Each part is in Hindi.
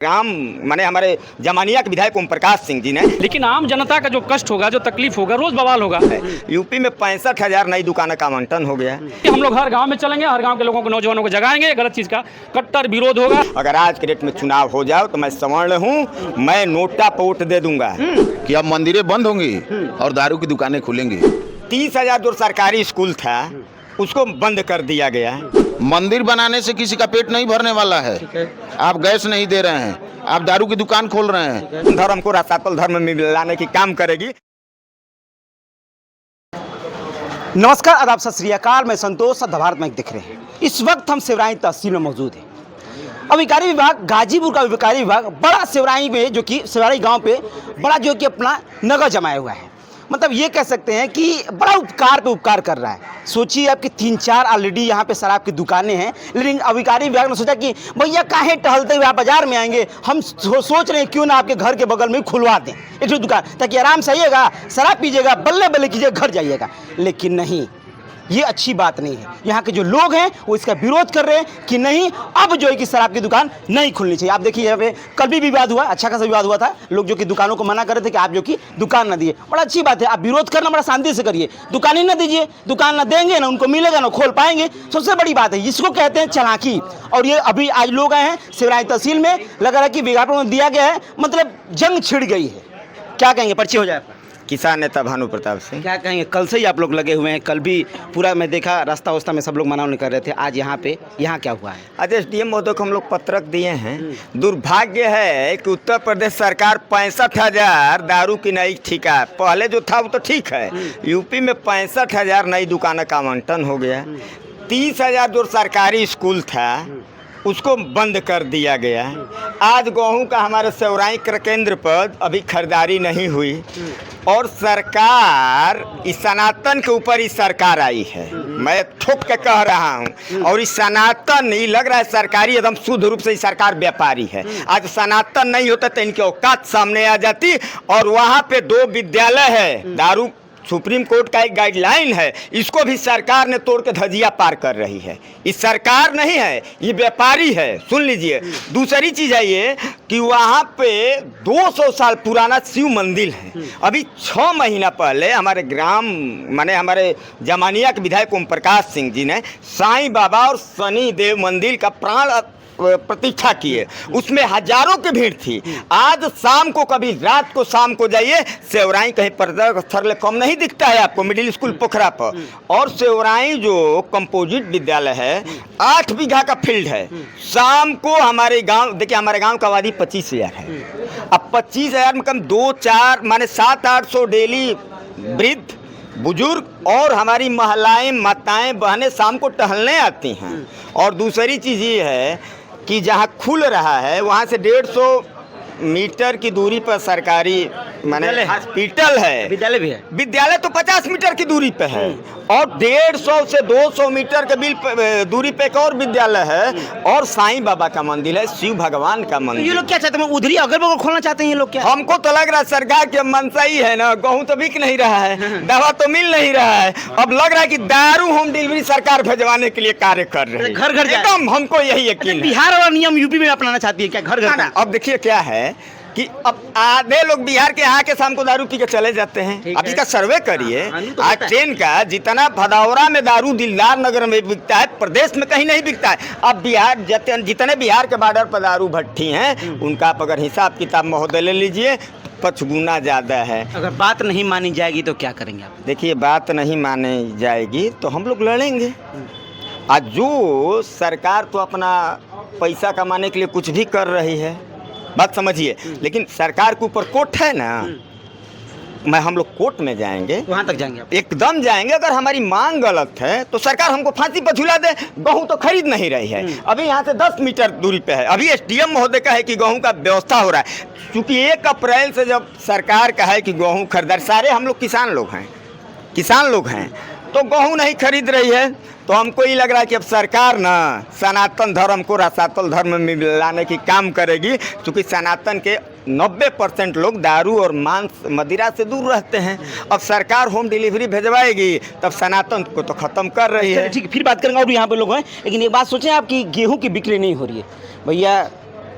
ग्राम माने हमारे जमानिया के विधायक ओम प्रकाश सिंह जी ने, लेकिन आम जनता का जो कष्ट होगा, जो तकलीफ होगा, रोज बवाल होगा। यूपी में 65,000 नई दुकानों का आवंटन हो गया है। हम लोग हर गांव में चलेंगे, हर गांव के लोगों को, नौजवानों को जगाएंगे, गलत चीज का कट्टर विरोध होगा। अगर आज के डेट में चुनाव हो जाओ तो मैं सवर्ण हूँ, मैं नोटा पे वोट दे दूंगा कि अब मंदिरें बंद होंगी और दारू की दुकानें खुलेंगी। 30,000 जो सरकारी स्कूल था उसको बंद कर दिया गया है। मंदिर बनाने से किसी का पेट नहीं भरने वाला है। आप गैस नहीं दे रहे हैं, आप दारू की दुकान खोल रहे हैं। धर्म को रसातल धर्म में लाने की काम करेगी। नमस्कार, आदाब, सत श्री अकाल। मैं संतोष भारत में दिख रहे हैं। इस वक्त हम सिवराई तहसील में मौजूद हैं। अभिकारी विभाग, गाजीपुर का अभिकारी विभाग बड़ा सिवराई में, जो कि सिवराई गांव पे बड़ा जो कि अपना नगर जमाया हुआ है। मतलब ये कह सकते हैं कि बड़ा उपकार पे उपकार कर रहा है। सोचिए आपके 3-4 ऑलरेडी यहाँ पे शराब की दुकानें हैं, लेकिन अभिकारी विभाग ने सोचा कि भैया काहे टहलते हुए आप बाजार में आएंगे, हम सोच रहे हैं क्यों ना आपके घर के बगल में खुलवा दें एक दुकान, ताकि आराम से आइएगा, शराब पीजिएगा, बल्ले बल्ले कीजिएगा, घर जाइएगा। लेकिन नहीं, ये अच्छी बात नहीं है। यहाँ के जो लोग हैं वो इसका विरोध कर रहे हैं कि नहीं, अब जो है कि शराब की दुकान नहीं खुलनी चाहिए। आप देखिए यहाँ पे कल भी विवाद हुआ, अच्छा खासा विवाद हुआ था। लोग जो कि दुकानों को मना कर रहे थे कि आप जो कि दुकान ना दिए। बड़ा अच्छी बात है, आप विरोध करना बड़ा शांति से करिए, दुकान ही ना दीजिए। दुकान ना देंगे ना उनको मिलेगा, ना खोल पाएंगे। सबसे बड़ी बात है, इसको कहते हैं चालाकी। और ये अभी आज लोग आए हैं सिवराई तहसील में, लग रहा है कि विज्ञापन में दिया गया है, मतलब जंग छिड़ गई है। क्या कहेंगे, परिचय हो जाए? किसान नेता भानु प्रताप सिंह। क्या कहेंगे, कल से ही आप लोग लगे हुए हैं? कल भी पूरा मैं देखा रास्ता वास्ता में सब लोग मना कर रहे थे। आज यहाँ पे क्या हुआ है? आज एसडीएम महोदय को हम लोग पत्रक दिए हैं। दुर्भाग्य है कि उत्तर प्रदेश सरकार 65,000 दारू की नई ठेका, पहले जो था वो तो ठीक है, यूपी में 65,000 नई दुकानों का आवंटन हो गया। 30,000 जो सरकारी स्कूल था उसको बंद कर दिया गया। आज गेहूं का हमारे सिवराई केंद्र पर अभी खरीदारी नहीं हुई, और सरकार इस सनातन के ऊपर ही सरकार आई है। मैं ठोक के कह रहा हूँ। और इस सनातन, ये लग रहा है सरकारी एकदम शुद्ध रूप से सरकार व्यापारी है। आज सनातन नहीं होता तो इनकी औकात सामने आ जाती। और वहाँ पे 2 विद्यालय है, दारू सुप्रीम कोर्ट का एक गाइडलाइन है, इसको भी सरकार ने तोड़ के धजिया पार कर रही है। ये सरकार नहीं है, ये व्यापारी है। सुन लीजिए, दूसरी चीज़ है ये कि वहाँ पे 200 साल पुराना शिव मंदिर है। अभी 6 महीना पहले हमारे ग्राम माने हमारे जमानिया के विधायक ओम प्रकाश सिंह जी ने साईं बाबा और शनि देव मंदिर का प्राण प्रतीक्षा किए, उसमें हजारों की भीड़ थी। आज शाम को, कभी रात को, शाम को जाइए, सेवराई कहीं पर्यटक स्थल कम नहीं दिखता है आपको, मिडिल स्कूल पोखरा पर। और सेवराई जो कंपोजिट विद्यालय है, 8 बीघा का फील्ड है। शाम को हमारे गांव, देखिए हमारे गांव का आबादी 25,000 है। अब 25,000 में कम 2-4 माने 700-800 डेली वृद्ध बुजुर्ग और हमारी महिलाएं, माताएं, बहनें शाम को टहलने आती हैं। और दूसरी चीज़ ये है कि जहाँ खुल रहा है वहाँ से 150 मीटर की दूरी पर सरकारी माने हॉस्पिटल है, विद्यालय भी है। विद्यालय तो 50 मीटर की दूरी पे है, और 150 से 200 मीटर के दूरी पे एक और विद्यालय है, और साईं बाबा का मंदिर है, शिव भगवान का मंदिर। ये लोग क्या चाहते हैं, उधर ही अगल बगल खोलना चाहते हैं ये लोग? क्या हमको तो लग रहा है सरकार की मनसा ही है ना, गेहूं तो बिक नहीं रहा है, दवा तो मिल नहीं रहा है, अब लग रहा है कि दारू होम डिलीवरी सरकार भेजवाने के लिए कार्य कर रही है। घर घर एकदम हमको यही यकीन है। बिहार वाला नियम यूपी में अपनाना चाहती है क्या, घर घर? अब देखिए क्या है कि अब आधे लोग बिहार के यहाँ के शाम को दारू पी के चले जाते हैं। अब इसका सर्वे करिए, आज ट्रेन का जितना भदौरा में दारू दिलदार नगर में बिकता है, प्रदेश में कहीं नहीं बिकता है। अब बिहार जितने बिहार के बॉर्डर पर दारू भट्टी हैं, उनका आप अगर हिसाब किताब महोदय ले लीजिए, 5 गुना ज़्यादा है। अगर बात नहीं मानी जाएगी तो क्या करेंगे आप? देखिए, बात नहीं मानी जाएगी तो हम लोग लड़ेंगे। आज जो सरकार तो अपना पैसा कमाने के लिए कुछ भी कर रही है, बात समझिए, लेकिन सरकार के ऊपर कोर्ट है ना, हम लोग कोर्ट में जाएंगे, वहाँ तक जाएंगे आप? एकदम जाएंगे। अगर हमारी मांग गलत है तो सरकार हमको फांसी पर झुला दे। गेहूं तो खरीद नहीं रही है, अभी यहाँ से 10 मीटर दूरी पे है। अभी एसडीएम महोदय का है कि गेहूं का व्यवस्था हो रहा है, क्योंकि 1 अप्रैल से जब सरकार का है कि गेहूं खरीदार, सारे हम लोग किसान लोग हैं, तो गेहूं नहीं खरीद रही है। तो हमको ये लग रहा है कि अब सरकार ना सनातन धर्म को रसातल धर्म में लाने की काम करेगी, क्योंकि सनातन के 90% लोग दारू और मांस मदिरा से दूर रहते हैं। अब सरकार होम डिलीवरी भेजवाएगी, तब सनातन को तो ख़त्म कर रही है। ठीक, फिर बात करेंगे। और यहाँ पे लोग हैं, लेकिन एक बात सोचें आप कि गेहूँ की बिक्री नहीं हो रही है भैया,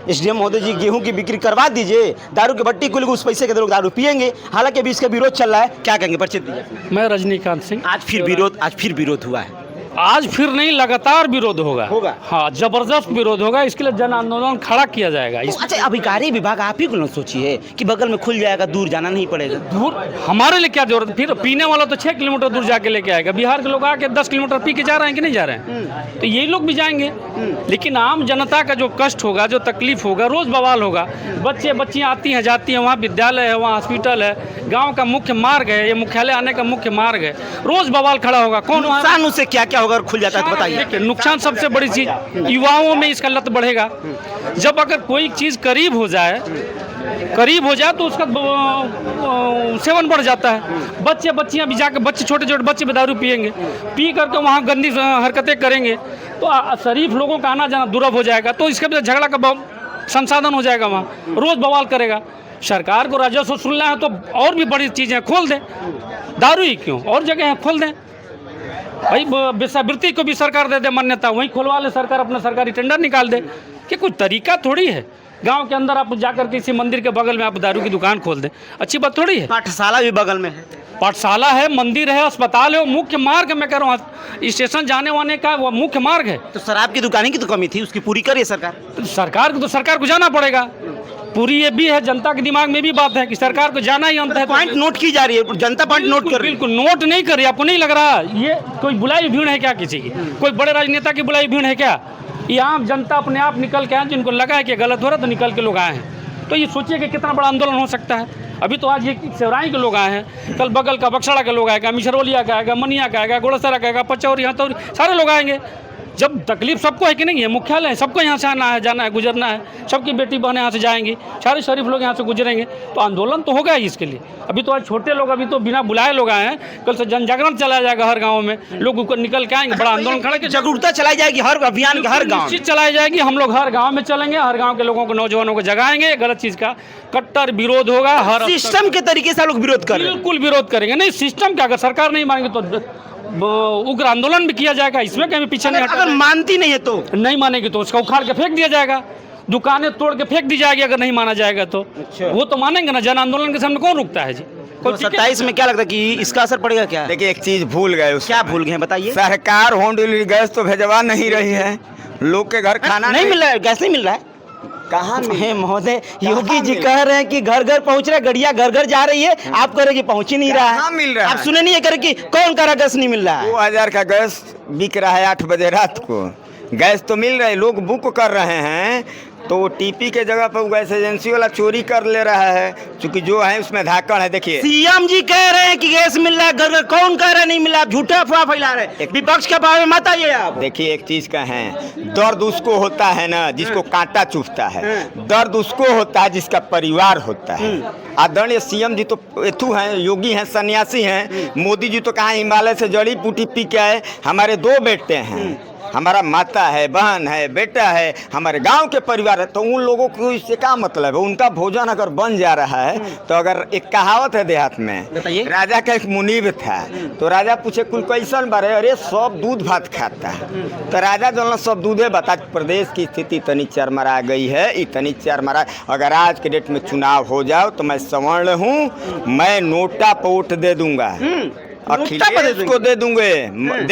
एसडीएम महोदय जी गेहूं की बिक्री करवा दीजिए, दारू की भट्टी खुलेगी, उस पैसे के लोग दारू पिएंगे। हालांकि अभी इसका विरोध चल रहा है, क्या कहेंगे? परिचय दीजिए। मैं रजनीकांत सिंह। आज फिर विरोध हुआ है। आज फिर नहीं, लगातार विरोध होगा। हाँ, जबरदस्त विरोध होगा। इसके लिए जन आंदोलन खड़ा किया जाएगा। अच्छा, अभिकारी विभाग आप ही को सोचिए कि बगल में खुल जाएगा, दूर जाना नहीं पड़ेगा। दूर हमारे लिए क्या जरूरत? फिर पीने वाला तो 6 किलोमीटर दूर जाके लेके आएगा। बिहार के लोग आके 10 किलोमीटर पी के जा रहे हैं कि नहीं जा रहे हैं? तो यही लोग भी जाएंगे। लेकिन आम जनता का जो कष्ट होगा, जो तकलीफ होगा, रोज बवाल होगा। बच्चियाँ आती हैं जाती हैं, वहाँ विद्यालय है, वहाँ हॉस्पिटल है, गाँव का मुख्य मार्ग है, ये मुख्यालय आने का मुख्य मार्ग है। रोज बवाल खड़ा होगा। कौन नुकसान उससे क्या क्या होगा? खुल जाता है तो बताइए। देखिए, नुकसान सबसे बड़ी चीज, युवाओं में इसका लत बढ़ेगा। जब अगर कोई चीज करीब हो जाए तो उसका सेवन बढ़ जाता है। बच्चियां भी जाकर छोटे बच्चे भी दारू पिएंगे, पी करके वहाँ गंदी हरकतें करेंगे, तो शरीफ लोगों का आना जाना दुर्लभ हो जाएगा। तो इसके भी झगड़ा का संसाधन हो जाएगा, वहाँ रोज बवाल करेगा। सरकार को राजस्व सुनना है तो और भी बड़ी चीजें खोल दें, दारू ही क्यों, और जगह खोल दें भाई। वेश्यावृत्ति को भी सरकार दे दे मान्यता, वहीं खोलवा ले सरकार, अपना सरकारी टेंडर निकाल दे। कि कोई तरीका थोड़ी है। गांव के अंदर आप जाकर किसी मंदिर के बगल में आप दारू की दुकान खोल दें, अच्छी बात थोड़ी है। पाठशाला भी बगल में है, पाठशाला है, मंदिर है, अस्पताल है, वो मुख्य मार्ग मैं कह रहा हूँ, स्टेशन जाने वाने का वो मुख्य मार्ग है। तो शराब की दुकानें की तो कमी थी, उसकी पूरी करिए सरकार। तो सरकार को जाना पड़ेगा। पूरी ये भी है, जनता के दिमाग में भी बात है कि सरकार को जाना ही अंत है। पॉइंट नोट की जा रही है, जनता पॉइंट नोट कर रही है। बिल्कुल नोट नहीं कर रही। आपको नहीं लग रहा ये कोई बुलाई भीड़ है क्या? किसी की कोई बड़े राजनेता की बुलाई भीड़ है क्या? ये आम जनता अपने आप निकल के आए, जिनको लगा है कि गलत हो रहा है तो निकल के लोग आए हैं। तो ये सोचिए कि कितना बड़ा आंदोलन हो सकता है। अभी तो आज ये सेवराई के लोग आए हैं, कल बगल का बक्सड़ा के लोग आएगा, मिशरौलिया का आएगा, मनिया का आएगा, गोड़सरा का आएगा, पचौरी, हथौरी, सारे लोग आएंगे। जब तकलीफ सबको है कि नहीं है, मुख्यालय है, सबको यहाँ से आना है, जाना है, गुजरना है, सबकी बेटी बहन यहाँ से जाएंगी, सारे शरीफ लोग यहाँ से गुजरेंगे, तो आंदोलन तो होगा ही इसके लिए। अभी तो आज छोटे लोग, अभी तो बिना बुलाए लोग आए हैं, कल से जन जागरण चलाया जाएगा हर गाँव में, लोग निकल के आएंगे, बड़ा आंदोलन खड़ा के जागरूकता चलाई जाएगी, हर अभियान हर गाँव निश्चित चलाई जाएगी। हम लोग हर गाँव में चलेंगे, हर गाँव के लोगों को, नौजवानों को जगाएंगे। गलत चीज़ का कट्टर विरोध होगा। हर सिस्टम के तरीके से लोग विरोध कर रहे हैं। बिल्कुल विरोध करेंगे। नहीं, सिस्टम क्या, अगर सरकार नहीं मानेंगे तो उग्र आंदोलन भी किया जाएगा। इसमें कहीं पीछे नहीं अगर मानती नहीं है तो नहीं मानेगी तो उसका उखाड़ के फेंक दिया जाएगा, दुकानें तोड़ के फेंक दी जाएगी अगर नहीं माना जाएगा तो। वो तो मानेंगे ना, जन आंदोलन के सामने कौन रुकता है जी? 27 में क्या लगता है कि इसका असर पड़ेगा क्या? देखिए, एक चीज भूल गए। क्या भूल गए बताइए? सरकार होम डिलीवरी गैस तो भेजवा नहीं रही है, लोग के घर खाना नहीं मिल रहा है, गैस नहीं मिल रहा है। कहाँ है महोदय, योगी जी कह रहे हैं कि घर घर पहुंच रहे, गड़िया घर घर जा रही है, आप कह रहे कि पहुंच ही नहीं रहा है। कहाँ मिल रहा है? आप सुने नहीं है कि कौन कह रहा गैस नहीं मिल रहा है? 2000 का गैस बिक रहा है 8 बजे रात को। गैस तो मिल रहा है, लोग बुक कर रहे हैं, तो वो टीपी के जगह पर गैस एजेंसी वाला चोरी कर ले रहा है, क्योंकि जो है उसमें धाकड़ है। देखिए, सीएम जी कह रहे हैं कि गैस मिल रहा है घर घर, कौन कह रहा है नहीं मिल रहा? झूठे अफवाह फैला रहे हैं, विपक्ष के बारे में मत आइए आप। देखिए, एक चीज का है, दर्द उसको होता है ना जिसको कांटा चुभता है, दर्द उसको होता है जिसका परिवार होता है। आदरणीय सीएम जी तो एथू हैं, योगी हैं, सन्यासी हैं। मोदी जी तो कहाँ हिमालय से जड़ी बूटी पी के आए। हमारे 2 बेटे हैं, हमारा माता है, बहन है, बेटा है, हमारे गांव के परिवार है, तो उन लोगों को इससे क्या मतलब है? उनका भोजन अगर बन जा रहा है तो अगर एक कहावत है देहात में, राजा का एक मुनीब था, तो राजा पूछे कुल कैसन बारे? अरे सब दूध भात खाता है। तो राजा जो सब दूधे बता, प्रदेश की स्थिति इतनी चरमरा गई है, इतनी चरमरा। अगर आज के डेट में चुनाव हो जाओ तो मैं सवर्ण हूँ, मैं नोटा पे वोट दे दूंगा, अखिलेश को दे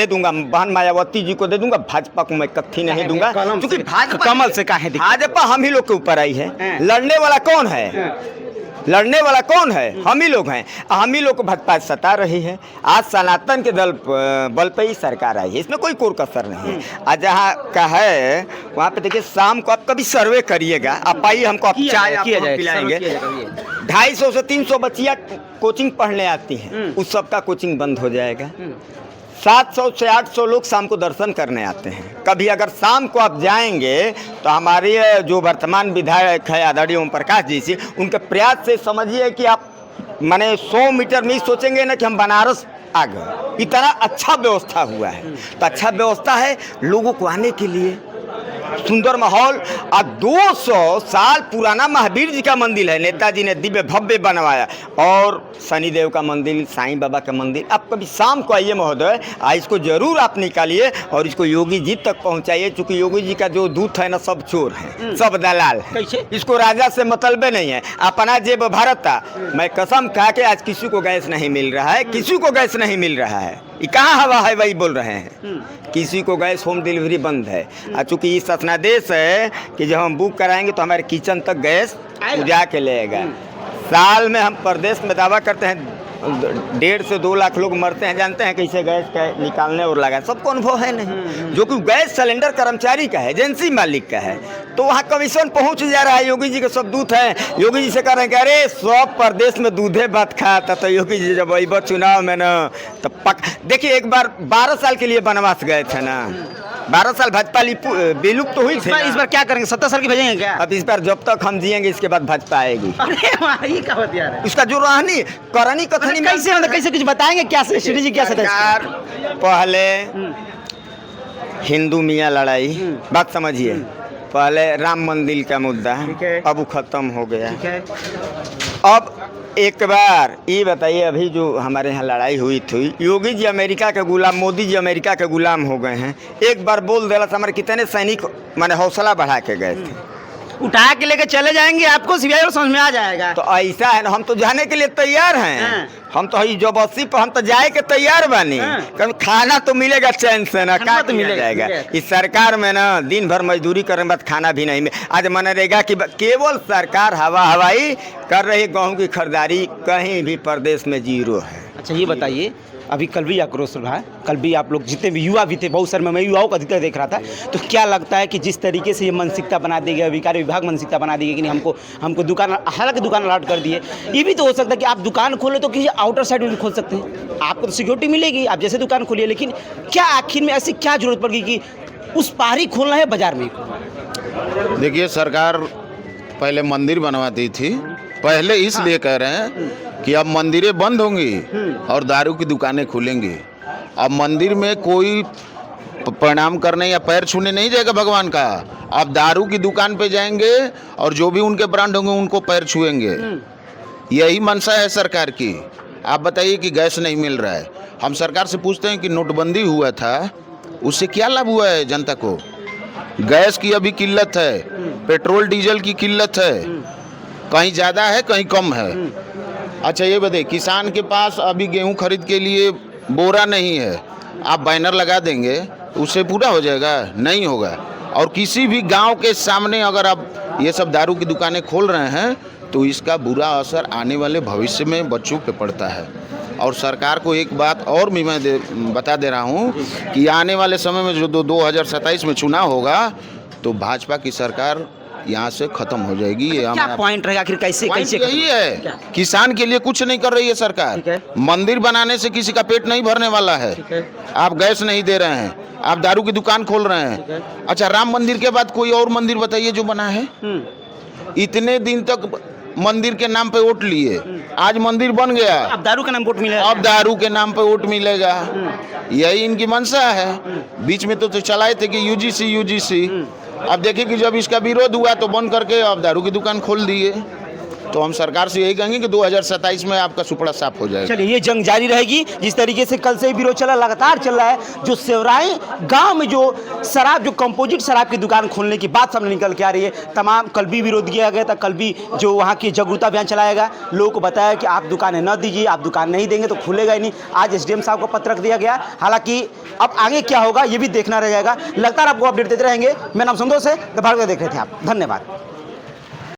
दूंगा, बहन मायावती जी को दे दूंगा, भाजपा को मैं कत्थी नहीं दूंगा, क्योंकि भाजपा कमल से कहा है, भाजपा हम ही लोग के ऊपर आई है। लड़ने वाला कौन है? लड़ने वाला कौन है? हम ही लोग हैं। हम ही लोग को भाजपा सता रही है। आज सनातन के दल बल पे ही सरकार आई है, इसमें कोई कोर कसर नहीं है। आज जहाँ का है वहाँ पे देखिए, शाम को आप कभी सर्वे करिएगा, आप आइए, हमको आप चाय पिलाएंगे। 250 से 300 बच्चियाँ कोचिंग पढ़ने आती हैं, उस सब का कोचिंग बंद हो जाएगा। 700 से 800 लोग शाम को दर्शन करने आते हैं। कभी अगर शाम को आप जाएंगे तो हमारे जो वर्तमान विधायक है आदरणीय ओम प्रकाश जी से, उनके प्रयास से समझिए कि आप माने 100 मीटर में ही सोचेंगे ना कि हम बनारस आ गए। इतना अच्छा व्यवस्था हुआ है। तो अच्छा व्यवस्था है लोगों को आने के लिए, सुंदर माहौल। और 200 साल पुराना महावीर जी का मंदिर है, नेताजी ने दिव्य भव्य बनवाया। और शनिदेव का मंदिर, साईं बाबा का मंदिर। आप कभी शाम को आइए महोदय, इसको जरूर आप निकालिए और इसको योगी जी तक पहुंचाइए, क्योंकि योगी जी का जो दूत है ना, सब चोर है, सब दलाल है। कैसे? इसको राजा से मतलब नहीं है, अपना जेब भरता। मैं कसम खा के आज किसी को गैस नहीं मिल रहा है, किसी को गैस नहीं मिल रहा है। ये कहाँ हवा है वही बोल रहे हैं। किसी को गैस होम डिलीवरी बंद है। चूँकि ये सतनादेश है कि जब हम बुक कराएंगे तो हमारे किचन तक गैस जा के लेगा। साल में हम प्रदेश में दावा करते हैं 1.5 से 2 लाख लोग मरते हैं, जानते हैं कैसे गैस का निकालने और लगा, सबको अनुभव है नहीं। जो कि गैस सिलेंडर कर्मचारी का है, एजेंसी मालिक का है, तो वहाँ कमीशन पहुँच जा रहा है। योगी जी के सब दूत हैं, योगी जी से कह रहे हैं कि अरे सब प्रदेश में दूधे भात खाता। तो योगी जी जब वही चुनाव में ना, तब देखिए एक बार 12 साल के लिए बनवास गए थे ना, 12 साल भाजपा विलुप्त तो हुई थी। इस बार क्या करेंगे, 70 साल की भेजेंगे क्या? अब इस बार जब तक हम जिएंगे इसके बाद भाजपा आएगी। अरे वाह, ये क्या बतिया रहे हैं? इसका जो रहनी करनी कथनी कैसे मतलब कैसे कुछ बताएंगे क्या श्री जी, क्या सरकार पहले हिंदू मियाँ लड़ाई, बात समझिए। पहले राम मंदिर का मुद्दा, अब वो खत्म हो गया। अब एक बार ये बताइए, अभी जो हमारे यहाँ लड़ाई हुई थी, योगी जी अमेरिका के गुलाम, मोदी जी अमेरिका के गुलाम हो गए हैं। एक बार बोल देला, हमारे कितने सैनिक मैंने हौसला बढ़ा के गए थे। उठा के लेके चले जाएंगे, आपको सीबीआई और समझ में आ जाएगा। तो ऐसा है ना, हम तो जाने के लिए तैयार हैं। हम तो जबरदस्ती पर हम तो जाए के तैयार बानी। कभी खाना तो मिलेगा चैन से ना, क्या तो मिल जाएगा। इस सरकार में ना दिन भर मजदूरी करने के बाद खाना भी नहीं मिले। आज मनरेगा की केवल सरकार हवाई कर रही, गेहूँ की खरीदारी कहीं भी प्रदेश में 0 है। अच्छा ये बताइए, अभी कल भी आक्रोश रहा है, कल भी आप लोग जितने भी युवा भी थे, बहुत सारे मैं युवाओं का अधिकतर देख रहा था, तो क्या लगता है कि जिस तरीके से ये मानसिकता बना दी गई, अभिकारी विभाग मानसिकता बना दी गई कि नहीं हमको दुकान, हालांकि दुकान अलॉट कर दिए, ये भी तो हो सकता है कि आप दुकान खोलें तो किसी आउटर साइड में भी खोल सकते हैं, आपको तो सिक्योरिटी मिलेगी, आप जैसे दुकान खोलिए। लेकिन क्या आखिर में ऐसी क्या जरूरत पड़ गई कि उस पार ही खोलना है, बाजार में ही खोलना? देखिए, सरकार पहले मंदिर बनवाती थी, पहले इसलिए कह रहे हैं कि अब मंदिरें बंद होंगी और दारू की दुकानें खुलेंगी। अब मंदिर में कोई प्रणाम करने या पैर छूने नहीं जाएगा भगवान का। अब दारू की दुकान पे जाएंगे और जो भी उनके ब्रांड होंगे उनको पैर छुएंगे। यही मंशा है सरकार की। आप बताइए कि गैस नहीं मिल रहा है, हम सरकार से पूछते हैं कि नोटबंदी हुआ था, उससे क्या लाभ हुआ है जनता को? गैस की अभी किल्लत है, पेट्रोल डीजल की किल्लत है, कहीं ज़्यादा है कहीं कम है। अच्छा ये बताइए, किसान के पास अभी गेहूं खरीद के लिए बोरा नहीं है, आप बैनर लगा देंगे उससे पूरा हो जाएगा? नहीं होगा। और किसी भी गांव के सामने अगर आप ये सब दारू की दुकानें खोल रहे हैं तो इसका बुरा असर आने वाले भविष्य में बच्चों पे पड़ता है। और सरकार को एक बात और भी मैं बता दे रहा हूँ कि आने वाले समय में जो 2027 में चुनाव होगा तो भाजपा की सरकार यहाँ से खत्म हो जाएगी। ये क्या पॉइंट रहेगा आखिर, कैसे यही है, किसान के लिए कुछ नहीं कर रही है सरकार। मंदिर बनाने से किसी का पेट नहीं भरने वाला है। आप गैस नहीं दे रहे हैं, आप दारू की दुकान खोल रहे हैं। अच्छा, राम मंदिर के बाद कोई और मंदिर बताइए जो बना है? इतने दिन तक मंदिर के नाम पे वोट लिए, आज मंदिर बन गया, अब दारू के नाम वोट मिलेगा। अब दारू के नाम पे वोट मिलेगा। यही इनकी मंशा है। बीच में तो चलाए थे कि यूजीसी। अब देखिए कि जब इसका विरोध हुआ तो बंद करके अब दारू की दुकान खोल दिए। तो हम सरकार से यही कहेंगे कि 2027 में आपका सुपड़ा साफ हो जाएगा। चलिए, ये जंग जारी रहेगी। जिस तरीके से कल से ही विरोध चला, लगातार चल रहा है, जो सेवराई गांव में जो शराब, जो कंपोजिट शराब की दुकान खोलने की बात सामने निकल के आ रही है, तमाम कल भी विरोध किया गया था। कल भी जो वहाँ की जागरूकता अभियान चलाया गया, लोगों को बताया कि आप दुकानें न दीजिए, आप दुकान नहीं देंगे तो खुलेगा ही नहीं। आज SDM साहब को पत्र रख दिया गया। हालांकि अब आगे क्या होगा ये भी देखना रह जाएगा। लगातार आपको अपडेट देते रहेंगे। मेरा नाम संतोष है, भारत देख रहे थे आप। धन्यवाद।